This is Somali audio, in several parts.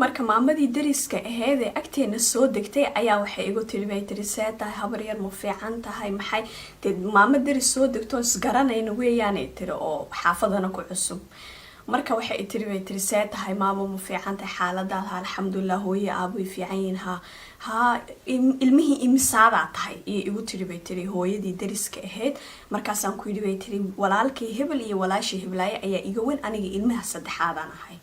marka maamadii dariska ahayd ee agteena soo degtay ayaa waxay igu tiri bay tiri see tahay habar yar ma fiican tahay maxay dee maamo daris soo degto isgaranayna weeyaanay tiri oo xaafadana ku cusub marka waxay tiri bay tiri see tahay maamo ma fiican tahay xaaladaada alxamdulilah hooye aabay fiican yihiin ha ilmihii imisaadaa tahay iyo igu tiri bay tiri hooyadii dariska ahayd markaasaan ku yidhi bay tiri walaalkii hebel iyo walaashii heblaaye ayaa iga weyn aniga ilmaha saddexaadaan ahay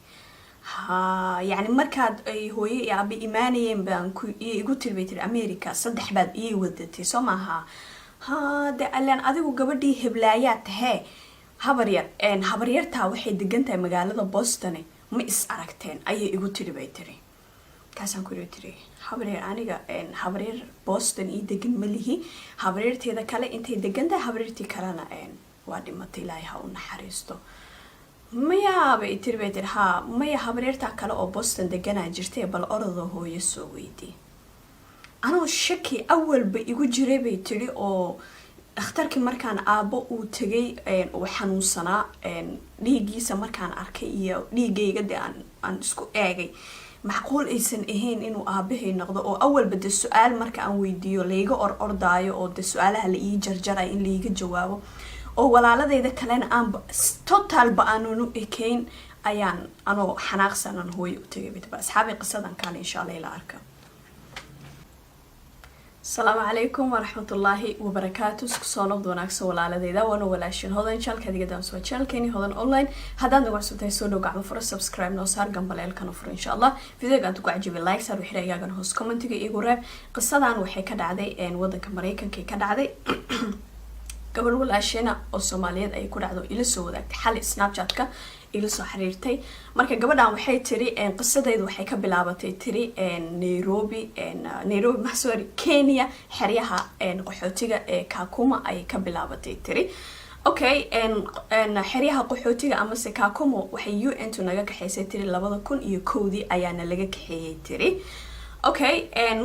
يعني markaad ay hooyo iyo aabe imaanayeen baan iyo igu tiri bay tiri America saddex baad ii wadatay soo maaha de alaan adigu gabadhii heblaayaa tahay habaryartaa waxay degan tahay magaalada Boston ma is aragteen ayay igu tiri bay tiri kaasaan ku tiri habaryar aniga habaryar Boston ii degan malihi habaryarteeda kale intay degan tahay habaryartii kalena waa dhimatay ilaahay ha u naxariisto maya bay tiri bay tiri maya habaryartaa kale oo Boston deganaa jirtay bal orado hooyo soo weydii anoo shaki awalba igu jiray bay tiri oo dhakhtarkii markaan aabo uu tagay oo xanuunsanaa dhiigiisa markaan arkay iyo dhiigayga de aan isku eegay macquul aysan ahayn inuu aabahay noqdo oo awalba de su'aal marka aan weydiiyo layga ordaayo oo de su'aalaha la ii jarjaray in layga jawaabo oo walaaladeyda kalena aan total ba aanu ekayn ayaan anoo xanaaqsanan hooyo u tagay bit asxaabi qisadan kale insha Allah ila arka السلام عليكم ورحمة الله وبركاته سكسونا ودوناكسو walaaladeyda wana walaashin hodan channelka digadaan soo channelkeeni hodan online hadaan ugu cusubtahay soo dhaw gacmo furo subscribe noo saar gambaleelkana furo insha Allah videoga aad ku cajibi like saar wixii ayagana hoos commentiga igu reeb qisadan waxay ka dhacday wadanka Mareykanka ka dhacday gabadh walaashina oo Soomaaliyeed ay ku dhacdo ila soo wadaagtay xal Snapchat-ka ila soo xiriirtay marka gabadhan waxay tiri qisadeedu waxay ka bilaabatay tiri Nairobi sorry Kenya xeryaha qaxootiga ee Kakuma ay ka bilaabatay tiri okay xeryaha qaxootiga ama se Kakuma waxay UN tu naga kaxaysay tiri 2001 ayaana laga kaxeeyay tiri okay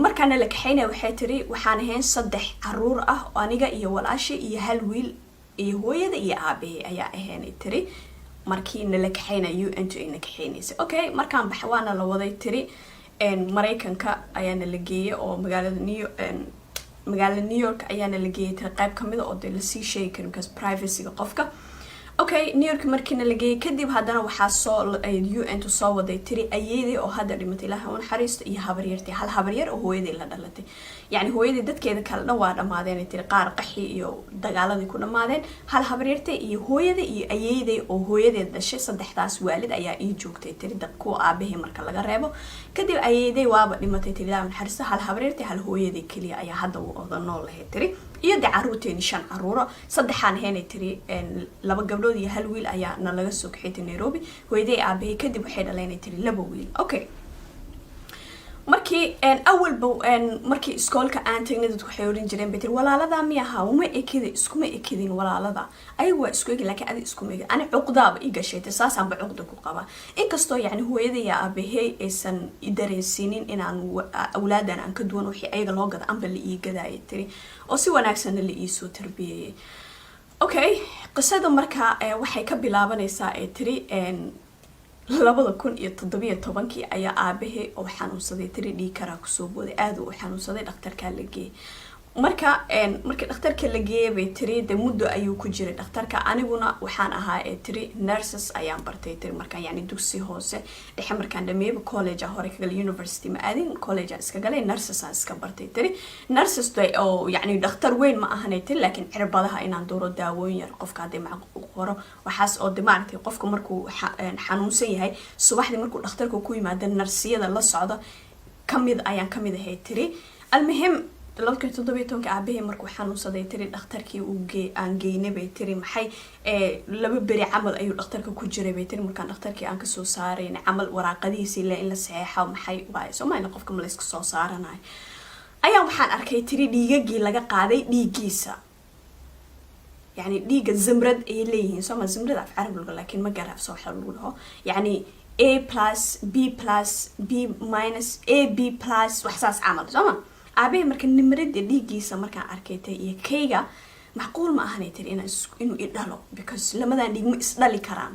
markaana la kaxeynay waxay tiri waxaan ahayn 3 caruur ah aniga iyo walaashi iyo hal wiil iyo hooyada iyo aabahay ayaa ahaynay tiri markii la kaxeynay UN tu ina kaxeynaysa okay markaan baxwaana la waday tiri Mareykanka ayaana la geeyay oo magaalada New York ayaana la geeyay tiri qayb kamid ah oo de la sii sheegi karin because privacy-ga qofka okay New York markii la geeyay kadib hadana waxa soo UN tu soo waday tiri ayeeyday oo hadda dhimatay ilaahay u naxariisto iyo habaryartii hal habaryar oo hooyaday la dhalatay yani hooyaday dadkeeda kale waa dhamaadeen tiri qaar qaxi iyo dagaaladii ku dhamaadeen hal habaryartii iyo hooyaday iyo ayeeyday oo hooyadeed dhashay saddexdaas waalid ayaa ii joogtay tiri dad ku aabahay marka laga reebo kadib ayeeyday waaba dhimatay tiri ilaahay u naxariisto hal habaryartii hal hooyaday kaliya ayaa hadda u odan nool ah tiri iyo caruurteen 5 caruuro saddexaan heenay tiri laba gabdhood iyo hal wiil ayaa na laga soo kaxeeyay Nairobi hooyaday aabahay kadib waxay dhaleen tiri laba wiil okay markii markii iskoolka aan tagnay dadku waxay oran jireen beter walaalada miyaha uma ekida iskuma ekidin walaalada ayagu waa isku eg laakiin adi iskuma eg ana cuqdaaba iga sheetay saasaan ba cuqda ku qaba inkastoo yani hooyada iyo aabahay aysan idareysinin inaan awlaadan aan ka duwan wixii ayaga loo gada amba la ii gadaayay tiri oo si wanaagsan la ii soo tarbiyay okay qisada marka waxay ka bilaabanaysaa tiri 2017 ayaa aabahay oo xanuunsaday tiri dhiikara ku soo booday aad u xanuunsaday dhakhtarka la geeyay markii dhakhtarka la geeyay bay tiri de muddo ayuu ku jiray dhakhtarka aniguna waxaan ahaa tiri nurses ayaan bartay tiri markaan yani dugsi hoose dhexe markaan dhameeyay college hore ka galay university ma aadin college iska galay nurses aan iska bartay tiri nurses oo yani dhakhtar weyn ma ahanay tiri laakiin cirbadaha inaan dooro daawooyin yar qofka hadii macquul qoro waxaas oo dimaartay qofka markuu xanuunsan yahay subaxdii markuu dhakhtarku ku yimaado narsiyada la socdo kamid ahay tiri almuhim 2017 aabahay markuu xanuunsaday tiri dhakhtarkii aan geynay bay tiri maxay laba bari camal ayuu dhakhtarka ku jiray bay tiri markaan dhakhtarkii aan ka soo saaray camal waraaqadiisa ilaa in la saxeexo maxay waa Soomaaliya qofka ma la iska soo saaranayo ayaa waxaan arkay tiri dhiigagii laga qaaday dhiigiisa يعني ديجا زمرد إيه ليه سوما زمرد في عربي لكن ما جرى في صوحة الأولى يعني A plus B plus B minus A B plus وحساس عمل سوما أبي مركن نمرد ديجي سمركان أركيته يكيجا معقول ما أهنيتر إنه يدلو because لما ده ديج مس دلي كرام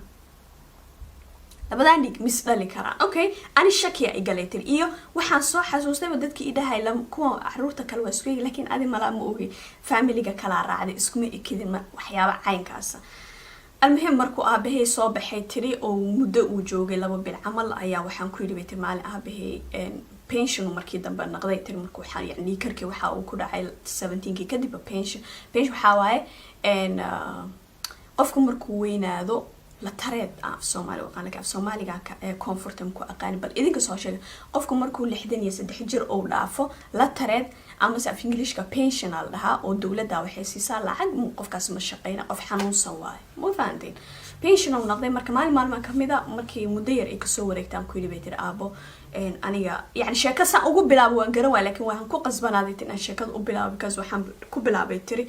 labadaan dhig mis dhali karaan. Okay, ani shakiya igalay tiri iyo waxaan soo xasuustayba dadkii idhahay kuwa caruurta kale waa isku eg laakiin adi malaa ma ogi familiga kala raacday iskuma ekidin waxyaaba caynkaasa. المهم مركو أبهي صباحي تري أو مدة وجوجي لما بالعمل أيا وحن كل بيت المال أبهي pension ومركي دم بنقضي تري مركو حال يعني كركي وحاو كده عيل 17 كي كدي pension وحاواي إن قفكم مركو وين هذا لا تريد في الصومالي وقانا في الصومالي قا comfort مكو أقاني بل إذا كسوشيل قفكم مركو لحدين يسد حجر أو لافو لا تريد أما في إنجليش كبنشن لها والدولة دا waxay siisaa lacag qofkaas ma shaqeeyna qof xanuunsan waay ma fahanteen pension oo noqday marka maalin kamida markii muddo yar ay ka soo wareegtaan ku yidhi aabo aniga yani sheeko san ugu bilaabo waan garan waay laakiin waxaan ku qasbanaaday in aan sheekada u bilaabo because waxaan ku bilaabay tiri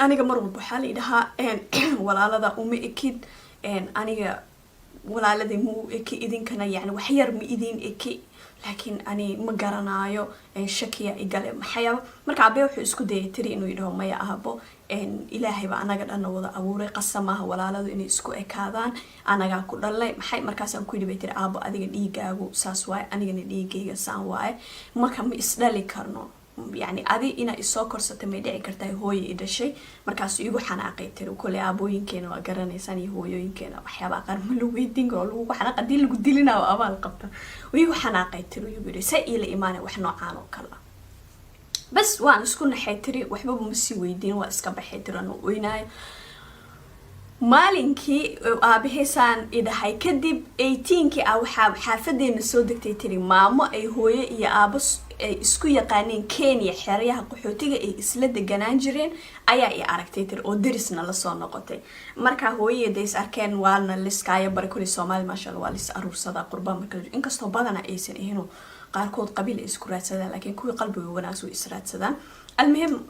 aniga mar walba waxa la yiraahdaa walaalada uma ekid aniga walaalada mu eki idinkana yani wax yar ma idin eki laakiin ani ma garanayo shakiya igale maxayaba marka abe wuxuu isku dayay tiri inuu yidhaho maya ahabo ilaahay ba anaga dhan wada abuuray qasamaha walaaladu inay isku ekaadaan anaga ku dhalay maxay markaas aan ku yidhi tiri aabo adiga dhiigaagu saas waay anigana dhiigayga saan waay marka ma isdhali karno يعني أدي إنا السكر ستمدع كرتاي هوي إدشي مركز يجو حناقي ترى وكل أبوين كانوا أجرنا إنساني هويين كانوا أحياء بقر ملوي دينغولو وحناق ديل قديلنا وأبال قبته ويجو حناقي ترى يبري سائل إيمانه وإحنا عانو كلا بس وأنا سكون حيتري وحبوا مسوي دين وأسكب حيتري أنه ويناي maalinkii aabaheysaan idahay kadib 18kii ah waxa xaafadeena soo degtay tiri maamo ay hooyo iyo aabo ay isku yaqaaneen Kenya xeryaha qaxootiga ay isla deganaan jireen ayaa ay aragtay tiri oo darisna la soo noqotay marka hooyadeed is arkeen waalna liskaayo barkuli Soomaali ma sha Allah waa lis aruursada qurbaan marka inkastoo badana aysan ahayn qaarkood qabiil isku raadsadaan laakiin kuwi qalbiga wanaagsan israadsadaan المهم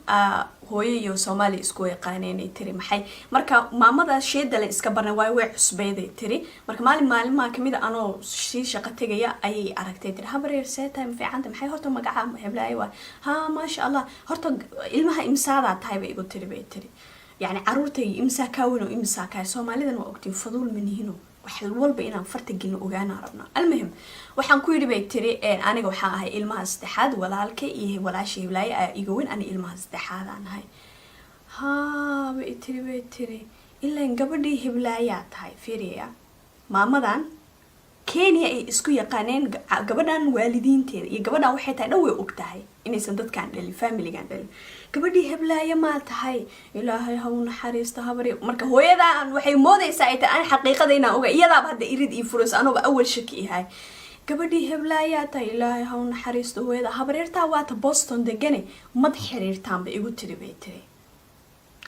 هوي يو سومالي اسكو يقانين تري محي مركا مامدا شيدا لا اسكا برنا واي عصبيده تري مركا مالي ما كميدا انو شي شقه تغيا اي aragtay tiri habareer seetay fiicanta maxay horta magaca heblaay waa ha ma sha Allah horta ilmaha imsaada tahay bay igu tiri yani caruurtay imsa kaawino imsa ka Soomaalidan waa ogtiin fadul minihino waxa walba inaan fartagin ogaana rabna المهم waxaan ku yiri bay tiri aniga waxaan ahay ilmaha saddexaad walaalkay iyo walaashay Hiblaayo iga weyn ani ilmaha saddexaad aan ahay ha bay tiri ilaa gabadhii Hiblaayo tahay fiiriya maamadan Kenya ay isku yaqaaneen gabadhan waalidiinteeda iyo gabadhan waxay tahay dhaw way ogtahay inaysan dadkan dhalin familigan dhalin gabadhii Hiblaayo ma tahay ilaahay ha u naxariisto habari marka hooyadan waxay moodaysaa ay tahay xaqiiqada inaan oga iyada hadda irid iyo furas anoo awal shaki yahay gabadhii Hiblaayo tahay ilaahay ha u naxariisto hooyada habareerta waa ta Boston degane mad xiriirtaan ba igu tiri bay tiri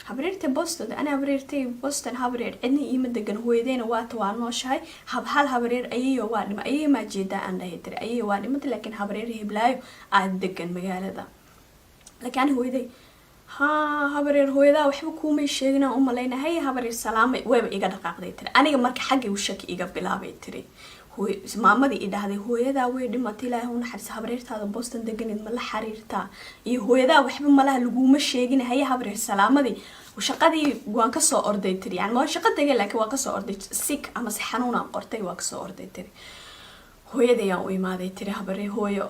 habareerta Boston ana habareertay Boston habareer cidna iima degan hooyadeena waa ta waa nooshahay hal habareer ayayo waa dhima ayay ma jeeda aan dhahay tiri ayay waa dhimad laakiin habareer Hiblaayo aad degan magaalada laakiin hooyaday ha habareer hooyada waxba kuuma sheegina u maleynahay habareer salaamay way iga dhaqaaqday tiri aniga marka xagga uu shaki iga bilaabay tiri maamadii idhaahday hooyada way dhimatay ilaahay u naxariisto habareertaada Boston deganeed ma la xiriirtaa iyo hooyada waxba malaha laguma sheegin hay habareer salaamadii shaqadii waan ka soo orday tiri yani ma shaqo tagay laakiin waan ka soo orday sick ama si xanuun aan qortay waan ka soo orday tiri hooyada ayaan u imaaday tiri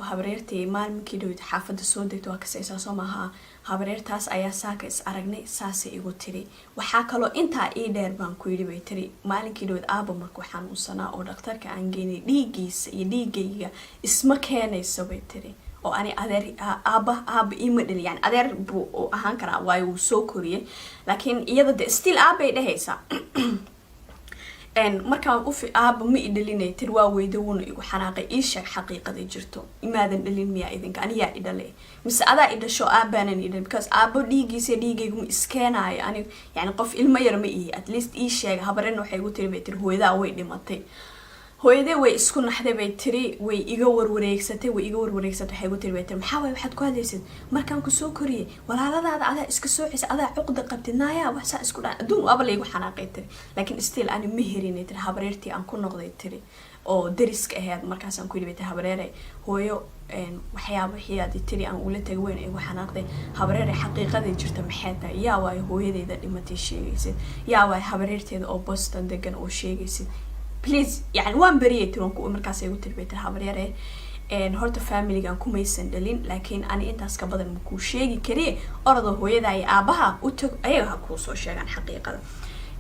habareertii maalminkii dhawid xaafada soo degtay waa ka saysaa soo maaha habareertaas ayaa saaka is aragnay saasay igu tiri waxaa kaloo intaa ii dheer baan ku yidhi bay tiri maalinkii dhawid aaba markuu xanuunsanaa oo dhakhtarka aan geynay dhiigiisa iyo dhiigayga isma keenayso bay tiri oo ani adeer aaba ima dhali yani adeer buu ahaan karaa waayo wuu soo koriyay laakiin iyada de still aabay dhehaysaa markaan u aaba ma idhalinay tir waa weydawuna igu xanaaqay ii sheeg xaqiiqada jirto imaadan dhalin miyaa idinka aniyaa idhalay mise adaa idhasho aabaanan idhalin because aabo dhiigiisa dhiigaygu ma iskeenaayo ani yani qof ilmo yar ma ihi at least ii sheeg habarena waxay igu tiri bay tiri hooyadaa way dhimatay hooyadee way isku naxday bay tiri way iga warwareegsatay waxay igu tiri bay tiri maxaa way waxaad ku hadlaysid markaan ku soo koriyay walaaladaada adaa iska soo xis adaa cuqda qabtid naaya wax saa isku dhaan adduun waaba la igu xanaaqay tiri laakiin still ani ma herinay tiri habareertii aan ku noqday tiri oo dariska ahayd markaas aan ku yidhi bay tiri habareeray hooyo waxyaaba wixii tiri aan ula tagay weyn igu xanaaqday habareeray xaqiiqada jirta maxay tahay yaa waay hooyadeeda dhimatay sheegaysid yaa waay habareerteeda oo Boston degan oo sheegaysid please يعني وان بريت وانكو مركز يقول تربيت الحبرية horta familigan kumaysan dhalin laakiin ani intaas ka badan ma kuu sheegi kariye orada hooyada ay aabaha u tag ayaga ha kuu soo sheegaan xaqiiqada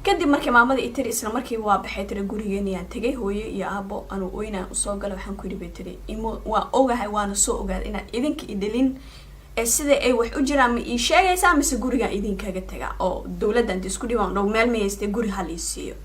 kadib markii maamada i tiri isla markii waa baxay tiri gurigeena yaan tagay hooyo iyo aabo anu oynaa usoo galay waxaan ku yidhi bay tiri waa ogahay waana soo ogaad inaad idinka i dhalin sida ay wax u jiraan ma ii sheegaysaa mise gurigaan idinkaga tagaa oo dowladdan isku dhibaan dhow meel ma haystay guri ha lii siiyo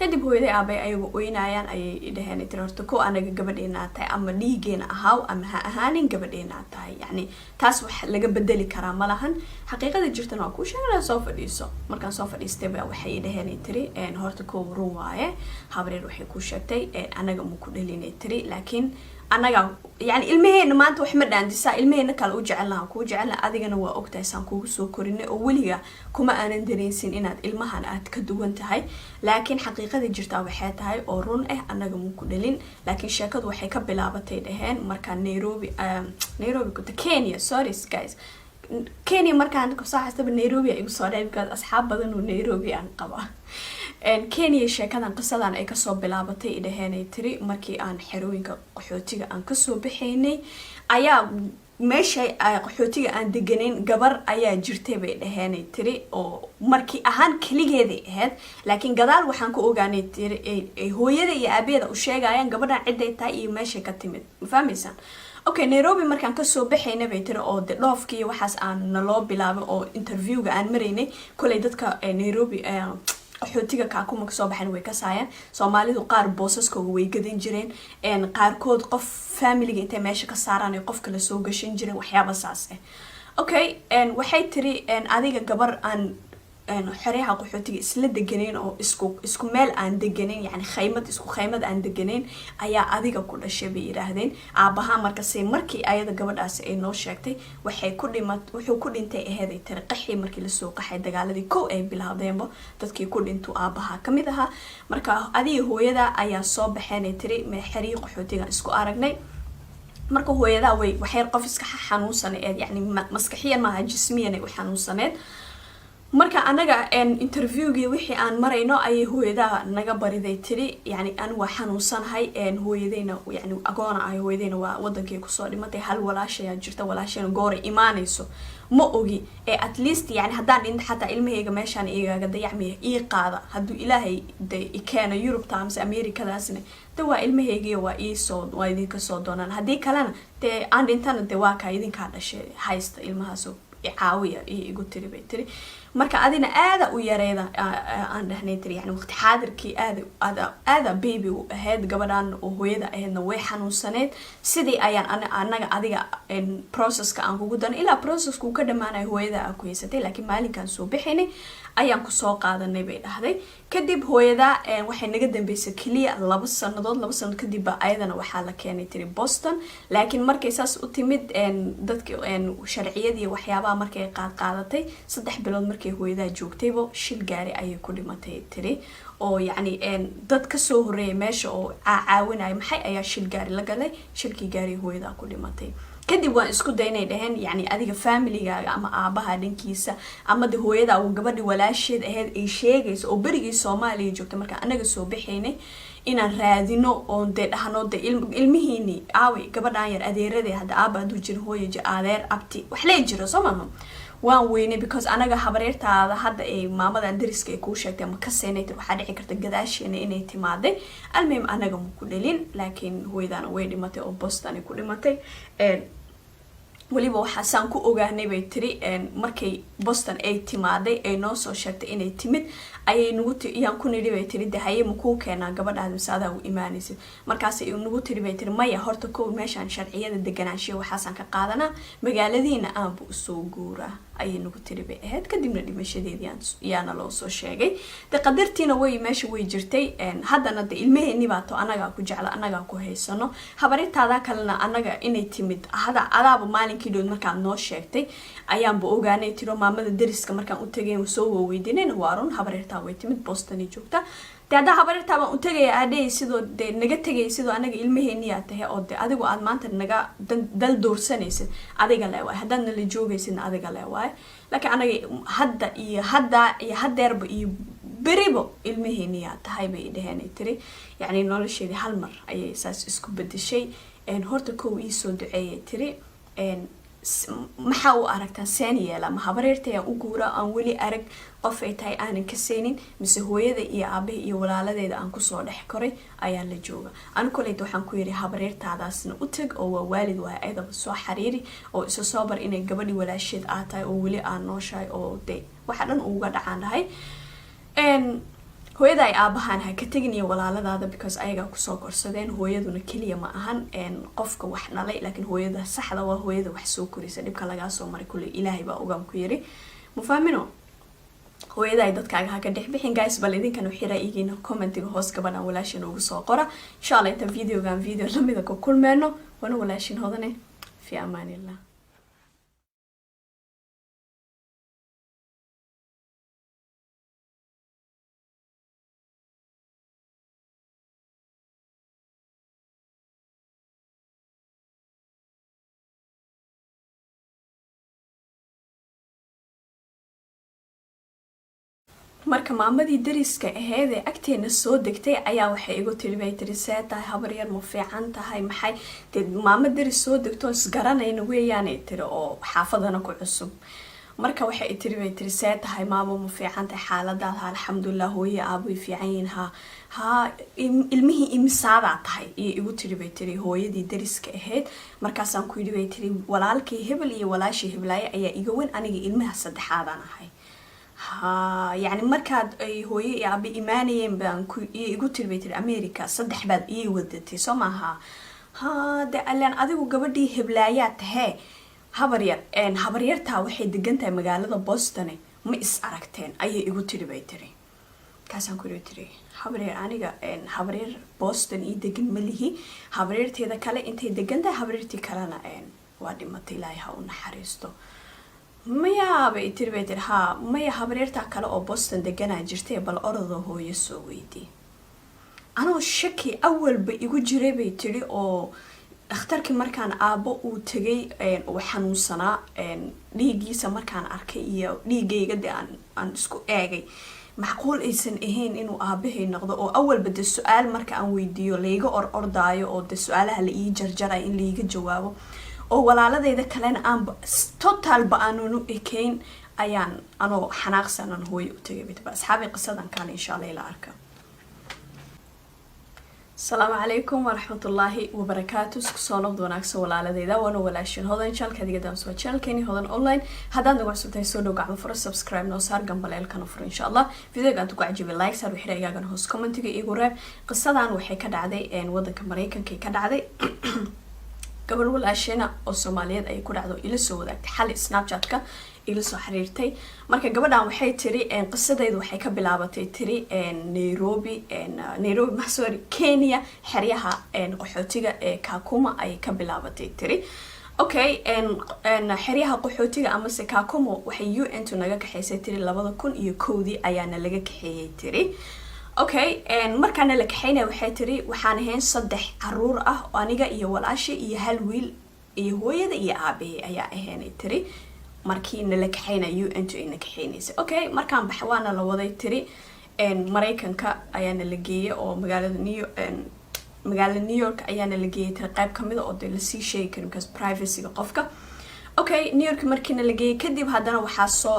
kadib hooyaday aabay ayagu oynayaan ayay dhaheen tiri horta ko anaga gabadheena tahay ama dhiigeena ahaaw ama ha ahaanin gabadheena tahay yani taas wax laga bedeli karaa ma lahan xaqiiqada jirtana waa kuu sheegana soo fadhiiso markaan soo fadhiistay baa waxay dhaheen tiri horta ko run waaye habreer waxay ku sheegtay anaga ma ku dhalinay tiri laakiin anaga yani ilmaheena maanta wax ma dhaandisa ilmaheena kale u jecelnaha kuu jecelna adigana waa ogtahay saan kugu soo korinay oo weliga kuma aanan dareensin inaad ilmahan aad ka duwan tahay laakiin xaqiiqada jirtaa waxay tahay oo run ah anaga ma ku dhalin laakiin sheekadu waxay ka bilaabatay dhaheen markaa Nairobi ku Kenya sorry guys Kenya markaan ku soo xastaba Nairobi ay soo dhaybka asxaab badan oo Nairobi aan qaba Kenya sheekadan qisadan ay kasoo bilaabatay idaheenay tiri markii aan xerooyinka qaxootiga aan kasoo baxaynay ayaa meesha qaxootiga aan deganeyn gabar ayaa jirtay bay dhaheenay tiri oo markii ahaan kaligeeda ahayd laakiin gadaal waxaan ku ogaanay tiri ay hooyada iyo aabeeda u sheegayaan gabadhan ciday tahay iyo meesha ka timid ma fahmaysan okay Nairobi markaan kasoo baxaynay bay tiri oo dhoofkii waxaas aan naloo bilaabay oo interviewga aan maraynay kulay dadka Nairobi qaxootiga kaakuma kasoo baxan way ka saayaan Soomaalidu qaar boosaskooda way gadan jireen qaarkood qof familiga intay meesha ka saaraan ay qof kale soo gashan jireen waxyaabo saas ah okay waxay tiri adiga gabar aan xeryaha qaxootiga isla deganeen oo isku meel aan deganeen yani isku khaymad aan deganeen ayaa adiga ku dhashay bay yiraahdeen aabaha markii ayada gabadhaas ay noo sheegtay wuxuu ku dhintay ahayd ay tiri qaxii markii la soo qaxay dagaaladii kow ay bilaabdeenba dadkii ku dhintu aabaha kamid aha marka adiga hooyada ayaa soo baxeen ay tiri xeryaha qaxootiga isku aragnay marka hooyada waxay qof iska xanuunsaneed yani maskaxiyan maaha jismiyan ay u xanuunsaneed marka anaga interviewgii wixii aan marayno ayay hooyada naga bariday tiri yani aan waa xanuunsanahay hooyadeyna yani agoona ay hooyadeyna waa wadankii ku soo dhimatay hal walaashay jirta walaashayna goor iimaanayso ma ogi at least yani hadaan dhinta xataa ilmahayga meeshaan iigaga dayacmay ii qaada haduu ilaahay keena Europe times Americadaasna waa ilmahayga waa idinka soo doonaan hadii kalena aan dhintana waa ka idinka dhashay haysta ilmahaas caawiya igu tiri bay tiri marka adina aada u yareeda aan dhahnay tiri yani waqti xaadirkii aada baby u ahayd gabadhan oo hooyada ahaydna way xanuunsaneed sidii ayaan anaga adiga processka aan kugu dan ilaa processka uu ka dhamaanay hooyada aan ku haysatay laakiin maalinkan soo bixinay ayaan ku soo qaadanay bay dhahday kadib hooyada waxay naga dambeysay kaliya 2 sano kadib ayadana waxaa la keenay tiri Boston laakiin markay saas u timid dadka sharciyadii waxyaabaha markay qaadatay 3 bilood markay hooyada joogtaybo shil gaari ayay ku dhimatay tiri oo yani dad ka soo horeeyay meesha oo caawinay maxay ayaa shil gaari la galay shilkii gaari hooyada ku dhimatay kadib waan isku daynay dhaheen yani adiga familygaaga ama aabaha dhankiisa ama hooyada oo gabadhi walaasheed ahayd ay sheegayso oo berigii Soomaaliya joogtay marka anaga soo bixaynay inaan raadino oo dhahno ilmihiini aawi gabadhan yar adeerade hada aaba adu jir hooyo adeer abti wax la jiro Soomaaliya waan weynay because anaga habareertaada hadda ay maamada dariska ay ku sheegtay ma ka seenaytay waxa dhici karta gadaasheena inay timaaday almeem anaga ma ku dhalin laakiin hooyadana way dhimatay oo Boston ay ku dhimatay waliba waxa saan ku ogaanay bay tiri markay Boston ay timaaday ay noo soo sheegtay inay timid ayay nagu iyaan ku nidhi bay tiri dahaye ma ku keenaa gabadhaada saada u iimaanaysid markaas ay nagu tiri bay tiri maya horta ko meeshaan sharciyada deganaanshiyo waxaasan ka qaadanaa magaaladiina aan buu soo guuraa ayay nagu tiri bay ahayd kadibna dhimashadeedii yaana loo soo sheegay qadartiina way meesha way jirtay haddana ilmaheeni baa to anaga ku jecla anaga ku haysano habaritaada kalena anaga inay timid adaaba maalinkii dhood markaan noo sheegtay ayaanba ogaanay tiro maamada dariska markaan u tagay soo weydiinayna waarun habarita way timid Boston joogta hada habarita baan u tagay aadey sidoo naga tagay sidoo anaga ilmaheeni aad tahay oo adigu aad maanta naga dal doorsanaysid adiga leeyahay hadana la joogaysid adiga leeyahay laakiin anaga hadda iyo hadeerba iyo beribo ilmihiiniyaa tahay bay dhaheen tiri yacni nolosheedii hal mar ayay saas isku bedeshay horta kow iisoo duceeyay tiri maxaa u aragtaan seen yeela ma habareerta ayaan u guura aan weli arag qof ay tahay aanan ka seenin mise hooyada iyo aabaha iyo walaaladeeda aan kusoo dhex koray ayaa la jooga anu koleyta waxaan ku yidhi habareertaadaasna u tag oo waa waalid waa ayadaba soo xariiri oo isa soo bar inay gabadhi walaasheed aad tahay oo weli aan nooshahay oo de waxa dhan uga dhacaan dhahay hooyada ay aabahaan ha ka tegin iyo walaaladaada because ayagaa kusoo korsadeen hooyaduna keliya ma ahan qofka wax dhalay laakiin hooyada saxda waa hooyada wax soo korisa dhibka lagaa soo maray kulley ilaahay baa ogaan ku yiri mufahmino hooyada ay dadkaaga ha ka dhex bixin guys bal idinkan xira igiina commentiga hoos gabadhan walaashin ugu soo qora insha Allah inta videogan video lamida ku kulmeeno wana walaashin hodane fi amaanillah marka maamadii dariska ahayd ee agteena soo degtay ayaa waxay igu tiri bay tiri see tahay habar yar ma fiican tahay maxay dee maamo daris soo degto isgaranayna weeyaanay tiri oo xaafadana ku cusub marka waxay tiri bay tiri see tahay maamo ma fiican tahay xaaladaada alxamdulilah hooye aabay fiican yihiin ha ilmihii imisaadaa tahay iyo igu tiri bay tiri hooyadii dariska ahayd markaasaan ku yidhi bay tiri walaalkii hebel iyo walaashii heblaaye ayaa iga weyn aniga ilmaha saddexaadaan ahay يعني markaad ay hooyo iyo aabe imaanayeen baan ku igu tirbay tir America saddex baad ii wadatay Soomaha de alaan adigu gabadhii heblaayaa tahay habar yarta waxay degan tahay magaalada Boston ma is aragteen ayay igu tirbay tiri kaasaan ku tiri habar yar aniga habar yar Boston ii degan malihi habar yarteeda kale intay degan tahay habar yartii kalena waa dhimatay Ilaahay ha u naxariisto maya bay tiri bay tiri ha maya habareerta kale oo Boston deganaa jirtay bal orado hooyo soo weydii anoo shaki awalba igu jiray bay tiri oo dhakhtarkii markaan aabo uu tagay oo xanuunsanaa dhiigiisa markaan arkay iyo dhiigayga aan isku eegay macquul aysan ahayn inuu aabahay noqdo oo awalba de su'aal marka aan weydiiyo layga ordaayo oo de su'aalaha la ii jarjaray in layga jawaabo oo walaaladayda kalena aan total ba aanu ekeyn ayaan anoo xanaaqsanan hooyo u tagay bit ba asxaabi qisadan kale insha Allah ila arka السلام عليكم ورحمة الله وبركاته سكسونا بدوناك سوالالة دا وانا ولاشين هودان شال كدي قدام سوا شال كيني هودان اونلاين هادان دوغا سبتاي سودو قاعدو فرو سبسكرايب نوصار قنباليل كانو فرو ان شاء الله فيديو قانتو قاعجيبي لايك سار وحيرا ايقاقان هوس كومنتيغا ايقو راب قصة دان وحي كدعدي ان ودن كمريكان كي كدعدي قبل walaashayna oo Soomaaliyeed ay ku dhacdo ila soo wadaagtay xal Snapchat-ka ila soo xiriirtay marka gabadhan waxay tiri qisadeedu waxay ka bilaabatay tiri Nairobi maxsuur Kenya xeryaha qaxootiga ee Kakuma ay ka bilaabatay tiri okay xeryaha qaxootiga ama se Kakuma waxay UN naga kaxaysay tiri 2001 ayaana laga kaxeeyay tiri okay markaan la kaxeynay waxay tiri waxaan ahayn 3 caruur ah aniga iyo walaashi iyo hal wiil iyo hooyada iyo aabe ayaa ahaynay tiri markii la kaxeynay UN ina kaxeynaysa okay markaan baxwaana la waday tiri Mareykanka ayaana la geeyay oo magaalada New York ayaana la geeyay tiri qayb kamid ah oo la sii sheegi karin because privacy qofka okay New York markina la geeyay kadib hadana waxa soo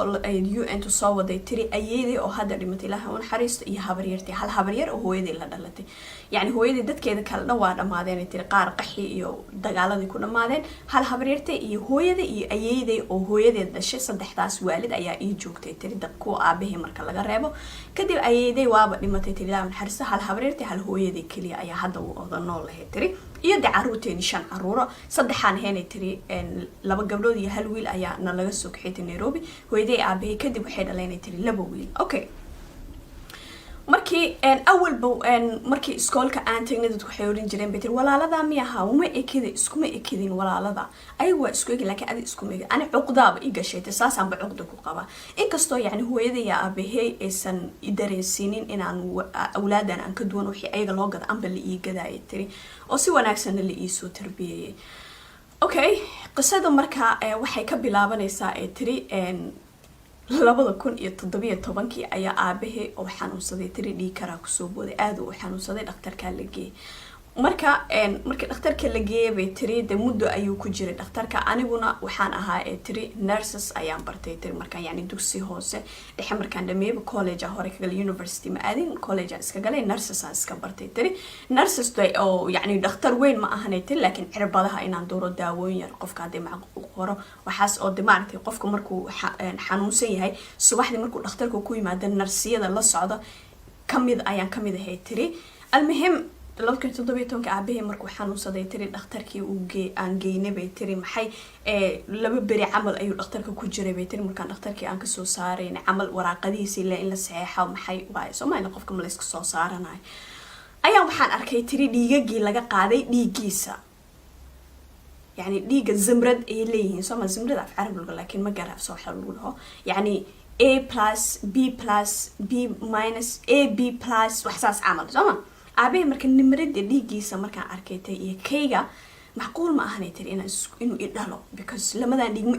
UN soo waday tiri ayeeday oo hadda dhimatay Ilaahay oo naxariisto iyo habaryartay hal habaryar oo hooyaday la dhalatay yani hooyaday dadkeeda kala dhawaa dhamaadeen tiri qaar qaxi iyo dagaaladii ku dhamaadeen hal habaryartay iyo hooyaday iyo ayeeday oo hooyadeed dhashay saddexdaas waalid ayaa ii joogtay tiri dad ku aabahay marka laga reebo kadib ayeeday waaba dhimatay tiri Ilaahay naxariisto hal habaryartay hal hooyaday kaliya ayaa hadda u oda nool lahayd tiri iyo caruurteeni 5 caruuro saddexaan heenay tiri laba gabdhood iyo hal wiil ayaa laga soo kaxeeyay Nairobi hooyaday aabahay kadib waxay dhaleynay tiri laba wiil okay markii awalba markii iskoolka aan tagnay dadku waxay oran jireen beter walaalada miyaha uma ekida iskuma ekidin walaalada ay waa isku egi laakiin adi isku meega ani cuqdaaba iga sheetay saasaan ba cuqda ku qaba inkastoo yani hooyaday iyo aabahay aysan idareensinin inaan awlaadan aan ka duwan wixii ayaga loo gada amba la ii gadaay tiri oo si wanaagsan la ii soo tarbiyay okay qisada marka waxay ka bilaabanaysaa ee tiri 2017 ayaa aabahay oo xanuunsaday tiri dhiig karaa kusoo booday aad uu xanuunsaday dhakhtarka la geeyay marka dhakhtarka la geeyay bay tiri de muddo ayuu ku jiray dhakhtarka aniguna waxaan ahaa tiri nurses ayaan bartay tiri markaan yani dugsi hoose dhexe markaan dhameeyay college hore ka galay university ma aadin college iska galay nurses aan iska bartay tiri nurses oo yani dhakhtar weyn ma ahanay tiri laakiin cirbadaha inaan dooro daawooyin yar qofka hadii macquul qoro waxaas oo dimaartay qofka markuu xanuunsan yahay subaxdii markuu dhakhtarku ku yimaado narsiyada la socdo ayaan kamid ahay tiri almuhim 2017 aabahay markuu xanuunsaday tiri dhakhtarkii aan geynay bay tiri maxay laba beri camal ayuu dhakhtarka ku jiray bay tiri markaan dhakhtarkii aan ka soo saareyn camal waraaqadiisa ilaa in la saxeexo maxay waay Soomaaliya qofka ma la iska soo saaranayo ayaa waxaan arkay tiri dhiigagii laga qaaday dhiigiisa yani dhiiga zimrad ay leeyihiin Soomaaliya zimrad af Carabi laakiin ma garaf soo xal lagu dhaho yani A+, B+, B-, AB+, waxsaas camal Soomaaliya aabahay marka nimrada dhiigiisa markaan arkaytay iyo kayga macquul ma ahanay tiri inuu idhalo because lamadan dhiig ma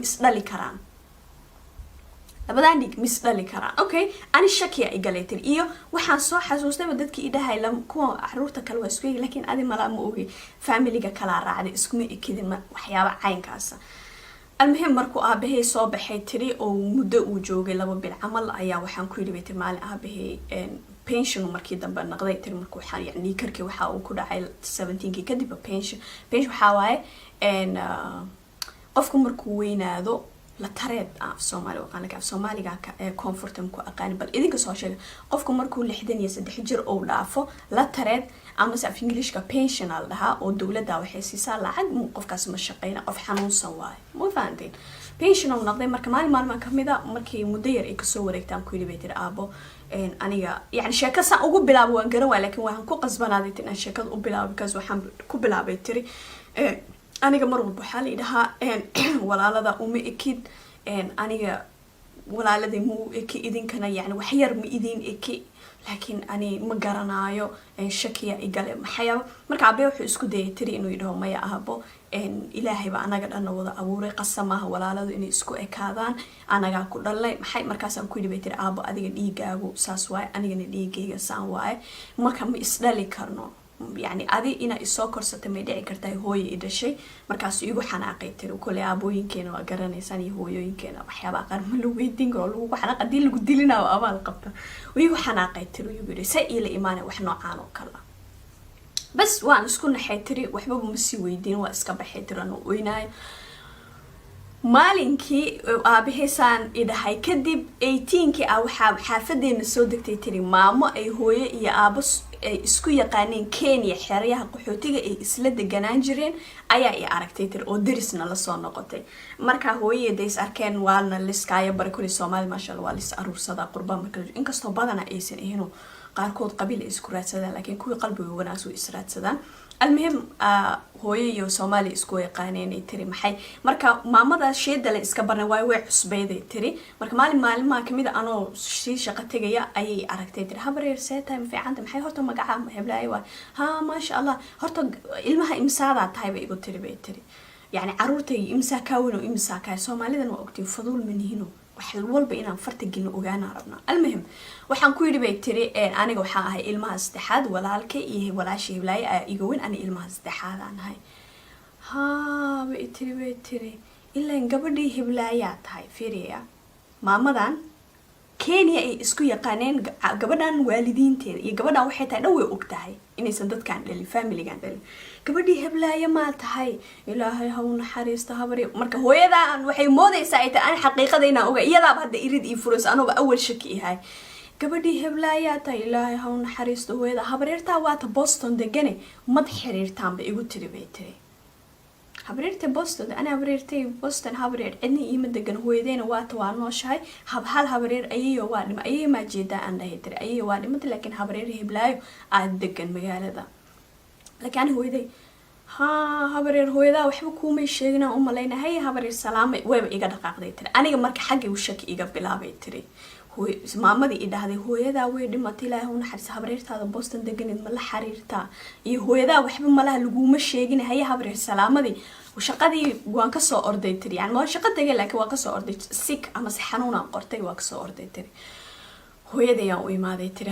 isdhali karaan okay ani shakiya igalay tiri iyo waxaan soo xasuustay dadkii idhahay kuwa caruurta kale waa isku laakiin adi mala ma ogi familiga kala raacday iskuma ekidin waxyaabo caynkaas almuhim markuu aabahay soo baxay tiri oo muddo uu joogay 2 bil camal ayaa waxaan ku yiri tiri maalin aabahay pension markii dambe naqday tiri markuu yani karkii waxa uu ku dhacay 17 kadib pension waxa waaye qofku markuu weynaado la tareed af Soomaaliga comfortum ku aqaan bal idinka soo sheegay qofku markuu 63 jir oo dhaafo la tareed ama af Englishka pensional dhaha oo dawladda waxay siisaa lacag qofkaas ma shaqeeyna qof xanuunsan waay ma fahanteen pensional naqday marka maalin kamida markii muddo yar ay ka soo wareegtaan ku yiri beetir aabo aniga yani sheekada ugu bilaabo waan garan waa laakiin waxaan ku qasbanaaday in sheekada u bilaabo because waxaan ku bilaabay tiri aniga mar walba waxa la yiraahdaa walaalada uma ekid aniga walaalada mu eki idinkana yani wax yar ma idin eki laakiin ani ma garanaayo shakiya igale maxay marka aabay wuxuu isku dayay tiri inuu yidhaho maya ahabo ilaahay ba anaga dhan wada abuuray qasamaha walaaladu inay isku ekaadaan anaga ku dhalay maxay markaas aan ku yidhi tiri aabo adiga dhiigaagu saas waay anigana dhiigayga saan waay marka ma isdhali karno يعني أدي إنا إساكر ستمدعي كرتاي هوي إدشي مركز يجو حناقي ترى كل أبوين كانوا أجرنا إنساني هوي كانوا بحياة أقر ملو ويدين قالوا وحناق دي اللي قد لنا وأمال قبته ويجو حناقي ترى يقولوا سائل إيمانه وإحنا عانوا كلا بس وأنا سكون حيتري وحبوا مسي ويدين وأسكب حيتري أنا ويناي maalinkii aabaheysaan idahay kadib 18kii ah waxa xaafadeena soo degtay tiri maamo ay hooyo iyo aabo ay isku yaqaaneen Kenya xeryaha qaxootiga ay isla deganaan jireen ayaa ay aragtay tiri oo darisna la soo noqotay marka hooyadeed is arkeen waana liskaayo barakuli Soomaali ma sha Allah waa lis aruursada qurbaan marka inkastoo badana aysan ahayn qaarkood qabiil isku raadsadaan laakiin kuwii qalbiga wanaagsan israadsadaan المهم هوي يو سومالي اسكو يقانيني تري محي مركا مامدا شيدا لا اسكا برنا واي وي عصبيدي تري مركا مالين ما كميدا انو شي شقه تغيا اي aragtay tiri habareer seetime fiicanta maxay horta magaca heblaay waa ha ma sha Allah horta ilmaha imsaada tahay bay igu tiri bay tiri yani caruurtay imsa kaawino imsa ka Soomaalidan waa ogtiin fadul manihino wax walba inaan farta gelin ogaana rabna المهم waxaan ku yiri bay tiri aniga waxaan ahay ilmaha saddexaad walaalka iyo walaashii heblaay iga weyn ani ilmaha saddexaad aan ahay ha bay tiri ilaa gabadhii heblaaya tahay fiiriya maamadan Kenya ay isku yaqaaneen gabadhan waalidiinteeda iyo gabadhan waxay tahay dhaw way og tahay inaysan dadkan dhalin family-gan dhalin gabadhii heblaaya ma tahay ilaahay ha u naxariisto habari marka hooyadan waxay moodaysaa ay tahay xaqiiqada inaan ogaa iyadaaba hadda irid iyo furas anoo awal shaki yahay gabadhii heblaaya tahay ilaahay ha u naxariisto hooyada habareerta waa ta Boston degane mad xiriirtaan ba igu tiri bay tiri habareerta Boston ana habareertay Boston habareer cidna iima degan hooyadeena waa ta waa nooshahay hal habareer ayayo waa dhima ayay ma jeeda aan dhahay tiri ayayo waa dhimad laakiin habareer heblaayo aad degan magaalada laakiin hooyaday ha habareer hooyada waxba kuuma sheegina u maleynaa hay habareer salaamay wayba iga dhaqaaqday tiri aniga marka xagga uu shaki iga bilaabay tiri maamadii i dhahday hooyadaa way dhimatay ilaahay u naxariis habareertaada Boston deganeed ma la xiriirtaa iyo hooyadaa waxba malaha laguma sheegin haya habareer salaamadii shaqadii waan ka soo orday tiri yani ma shaqo degay laakiin waan ka soo orday sick ama si xanuun aan qortay waan ka soo orday tiri hooyaday aan u imaaday tiri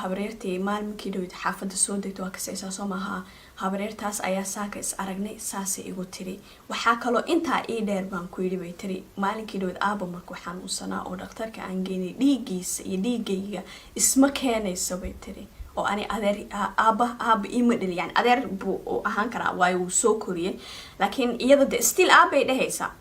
habareertii maalminkii dhawid xaafadda soo degtay waa kasaysaa soo maaha habareertaas ayaa saaka is aragnay saasay igu tiri waxaa kaloo intaa ii dheer baan ku yidhi bay tiri maalinkii dhawid aaba markuu xanuunsanaa oo dhakhtarka aan geynay dhiiggiisa iyo dhiigayga isma keenayso bay tiri oo ani adeer aaba ima dhali yani adeer buu ahaan karaa waayo wuu soo koriyay laakiin iyada de still aabay dhehaysaa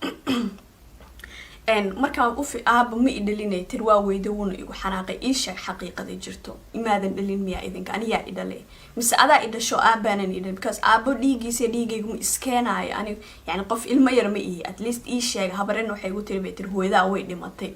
markaan aaba ma i dhalinay tir waa weyda wuuna igu xanaaqay ii sheeg xaqiiqada jirto imaadan dhalin miyaa idinka aniyaa i dhalay mise adaa i dhasho aabaanan i dhalin because aabo dhiigiisa dhiigaygu ma iskeenaayo ani yani qof ilmo yar ma ihi at least ii sheega habarena waxay igu tiri bay tiri hooyadaa way dhimatay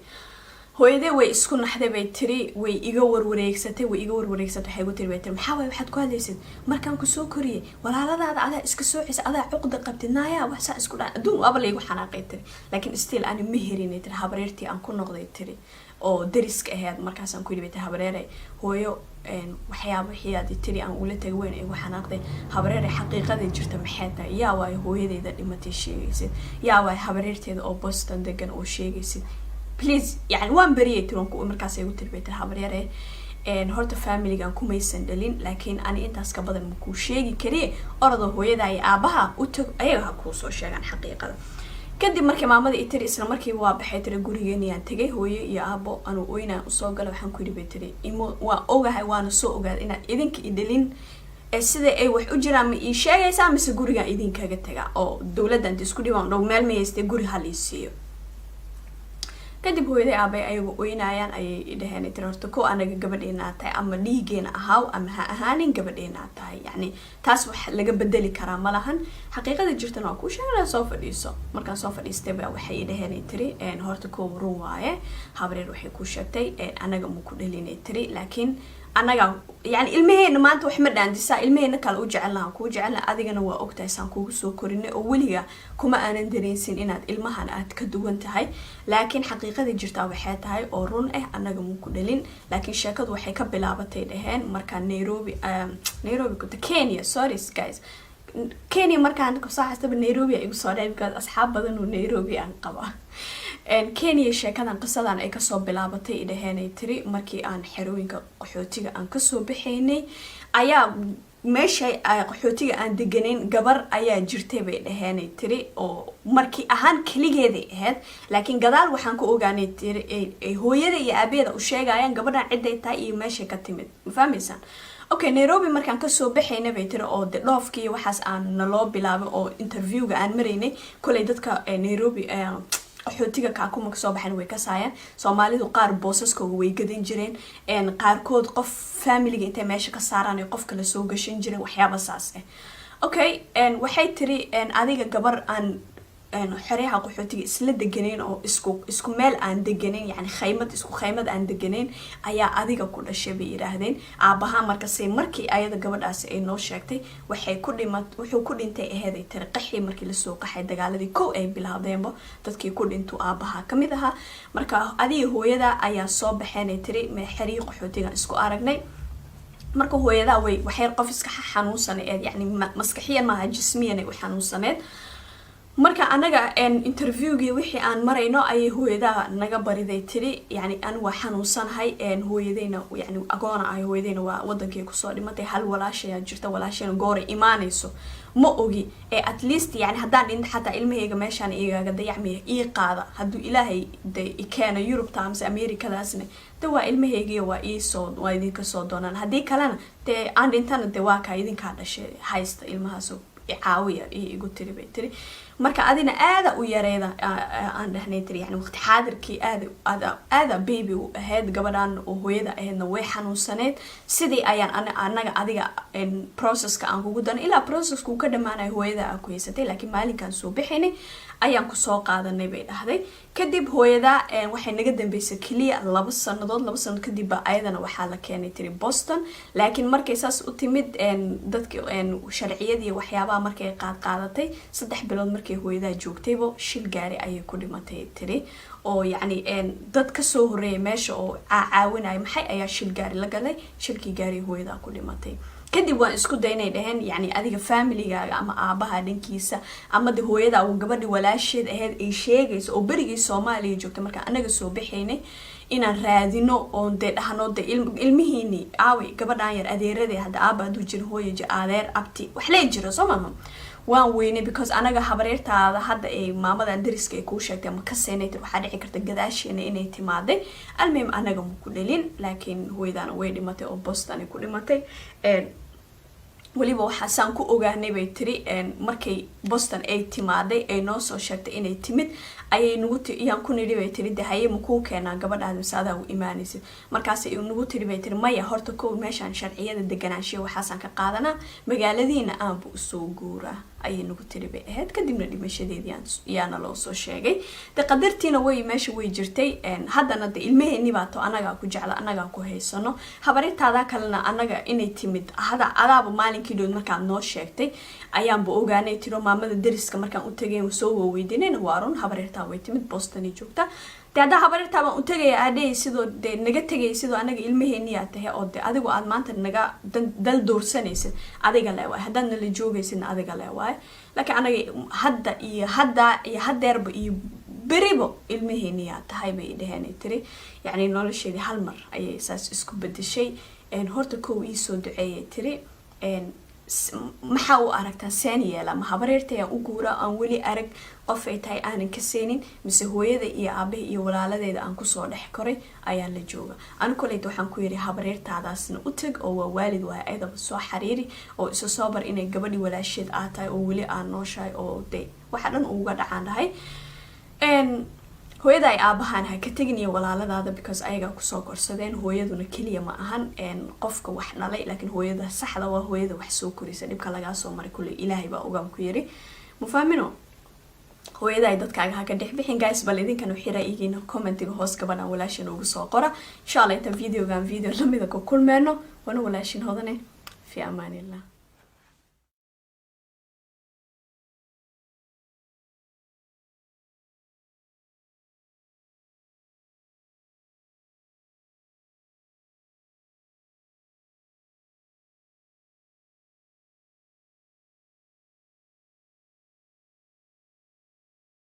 hooyadee way isku naxday bay tiri way iga warwareegsatay waxay igu tiri bay tiri maxaa waay waxaad ku hadlaysid markaan ku soo koriyay walaaladaada adaa iska soocisa adaa cuqda qabtid naaya wax saa isku dhaan adduun waaba laygu xanaaqay tiri laakiin still ani ma herinay tiri habareertii aan ku noqday tiri oo dariska ahayd markaasaan ku yidhi bay tiri habareeray hooyo waxyaaba wixiyaadi tiri aan ula tagay weyn igu xanaaqday habareeray xaqiiqada jirta maxay tahay yaa waay hooyadeyda dhimatay sheegaysid yaa waay habareerteeda oo Boston degan oo sheegaysid please يعني وان بريء ترونكو مركز يقول تربية الحبرية هرت family كان كوميسن دلين لكن أنا أنت أسكت بدل مكو شيء كريه أرضه هو يدعي أبها وتك أيها كوسو شيء عن حقيقة كدي مركي ماما دي تري إسلام مركي وابحث تري جوريني أن تجي هو يا أبو أنا وينا وصاقة لو حنكوري بتري إمو وأوجه حيوان سوق إن إذن كيدلين sida ay wax u jiraan ma ii sheegaysaa mise guriga idin kaga taga oo dawladda inta isku dhibaan dhow meel meeyste guri haliisiyo kadib hooyaday aabay ayagu oynayaan ayay dhaheen inta horta ko anaga gabadheena tahay ama dhiigeena ahaaw ama ha ahaanin gabadheena tahay yani taas wax laga bedeli karaa malahan xaqiiqada jirtana waa ku sheegay soo fadhiiso markaan soo fadhiistay baa waxay dhaheen tiri horta ko run waaye habareer waxay ku sheegtay anaga ma ku dhalinay tiri laakiin anaga yani ilmaheena maanta wax ma dhaandisa ilmaheena kale u jecelnaa ku jecelna adigana waa ogtahay saan kugu soo korinay oo waliga kuma aanan dareensin inaad ilmahan aad ka duwan tahay laakiin xaqiiqada jirta waxay tahay oo run ah anaga ma ku dhalin laakiin sheekadu waxay ka bilaabatay dhaheen marka Nairobi ku Kenya sorry guys Kenya markaan ku saaxastaba Nairobi ay igu soo dhaafay asxaab badan oo Nairobi aan qaba Kenya sheekadan qisadan ay ka soo bilaabatay idaheenay tiri markii aan xerooyinka qaxootiga aan ka soo bixaynay ayaa meesha qaxootiga aan deganeyn gabar ayaa jirtay bay dhaheenay tiri oo markii ahaan kaligeeday ahayd laakiin gadaal waxaan ku ogaanay tiri ay hooyada iyo aabeeda u sheegayaan gabadhan ciday tahay iyo meesha ka timid ma fahmaysan okay Nairobi markaan ka soo bixaynay bay tiri oo dhoofkii waxaas aan naloo bilaabay oo interviewga aan maraynay kulay dadka Nairobi qaxootiga ka kuma soo baxan way ka saayaan Soomaalidu qaar boosaskooda way gadan jireen qaarkood qof family inta meesha ka saaraan qof kale soo gashan jireen waxyaabo saas ah okay waxay tiri adiga gabar aan xariiqa qaxootiga isla deganeen oo isku meel aan deganeen yani khaymad aan deganeen ayaa adiga ku dhashay bay yiraahdeen aabaha markii ayada gabadhaas ay noo sheegtay wuxuu ku dhintay aheeday tiri qaxii markii la soo qaxay dagaaladii kow ay bilaabdeenba dadkii ku dhintu aabaha kamid aha marka adiga hooyada ayaa soo baxeen tiri xariiqa qaxootiga isku aragnay marka hooyada waxay qof iska xanuunsaneed yani maskaxiyan ma jismiyan u xanuunsaneed marka anaga interviewgii wixii aan marayno ay hooyada naga bariday tiri yani aan waa xanuunsanahay hooyadeyna yani agoona ay hooyadeyna waa wadankii ku soo dhimatay hal walaashay jirta walaashayna goor iimaanayso ma ogi at least yani hadaan dhinta xataa ilmahayga meeshaan iigaga dayacmay ii qaada haduu ilaahay keena Europe times Americadaasna waa ilmahayga waa waa idinka soo doonaan hadii kalena aan dhintana waa ka idinka dhashay haysta ilmahaas caawiya igu tiri bay tiri marka adina aada u yareeda aan dhahnay tiri yani waqti xaadirkii aada baby u ahayd gabadhan oo hooyada ahaydna way xanuunsaneed sidii ayaan anaga adiga processka aan kugu dan ilaa processku ka dhamaanay hooyada ku haysatay laakiin maalinkan soo bixinay ayaan ku soo qaadanay bay dhahday kadib hooyada waxay naga dambeysay kaliya 2 sano kadib ayadana waxaa la keenay tiri Boston laakiin markay saas u timid dadkii sharciyadii waxyaabaha markay qaadatay 3 bilood markay hooyadaa joogtaybo shil gaari ayay ku dhimatay tiri oo yacni dad ka soo horeeyay meesha oo caawinaya maxay ayaa shil gaari la galay shilkii gaari hooyadaa ku dhimatay kadib waan isku daynay dhaheen yacni adiga familygaaga ama aabaha dhankiisa ama de hooyada uu gabadhi walaasheed ahayd ay sheegayso oo berigii Soomaaliya joogtay marka anaga soo bixaynay inaan raadino oo de dhahno de ilmihiini aawi gabadhan yar adeerade hadda aaba haduu jiro hooyo adeer abti wax la jiro Soomaaliya waan weynay because anaga habareertaada hadda ay maamadan dariska ay ku sheegtay ama ka seenaytay waxa dhici karta gadaasheena inay timaaday almeem anaga ma ku dhalin laakiin hooyadana way dhimatay oo Boston ay ku dhimatay waliba waxa saan ku ogaanay bay tiri markay Boston ay timaaday ay noo soo sheegtay inay timid ayay nagu yaan ku nidhi bay tiri dahaye ma ku keenaa gabadhaada saada u iimaanaysa markaas ay nagu tiri bay tiri maya horta ko meeshan sharciyada deganaanshiyo waxaasan ka qaadanaa magaaladiina aan buu soo guuraa ayay nagu tiri bay ahayd kadibna dhimashadeedii yaana loo soo sheegay de qadartiina way meesha way jirtay haddana de ilmaheeni baa to anaga ku jecla anaga ku haysano habarintaada kalena anaga inay timid adaaba maalinkii dhow markaan noo sheegtay ayaanba ogaanay tiro maamada dariska markaan u tagay soo weydiinayna waarun habarinta way timid Boston ay joogta dada habarinta baan u tagay aadey sidoo de naga tagay sidoo anaga ilmaheeni yaa tahay oo de adigu aad maanta naga dal doorsanaysid adiga leewaay haddana la joogaysid adiga leewaay laakiin anaga haddeerba iyo beribo ilmaheeni yaa tahay bay dhaheen tiri yacni nolosheedii hal mar ayay saas isku bedeshay horta kow ii soo duceeyay tiri maxaa u aragtaa seen yeela ma habareertay aan u guura aan weli arag qof ay tahay aanan ka seenin mise hooyada iyo aabaha iyo walaaladeeda aan kusoo dhex koray ayaan la jooga aan kolayda waxaan ku yiri habareertaadaasna u tag oo waa waalid waa ayadaba soo xariiri oo isu soo bar inay gabadhi walaasheed aad tahay oo weli aan nooshahay oo de waxa dhan uga dhacaan dhahay hooyada ay aabahan ha ka tagin iyo walaaladaada because ayaga ku soo korsadeen hooyaduna kaliya ma ahan qofka wax dhalay laakiin hooyada saxda waa hooyada wax soo korisa dhibka laga soo maray kulli ilaahay baa ogaan ku yiri mufahmino hooyada ay dadkaaga ha ka dhixbixin guys bal idinkan wixira igina commentiga hoos gabadhan walaashin ugu soo qora insha Allah inta video lamida ku kulmeeno wana walaashin hodane fi amaanillah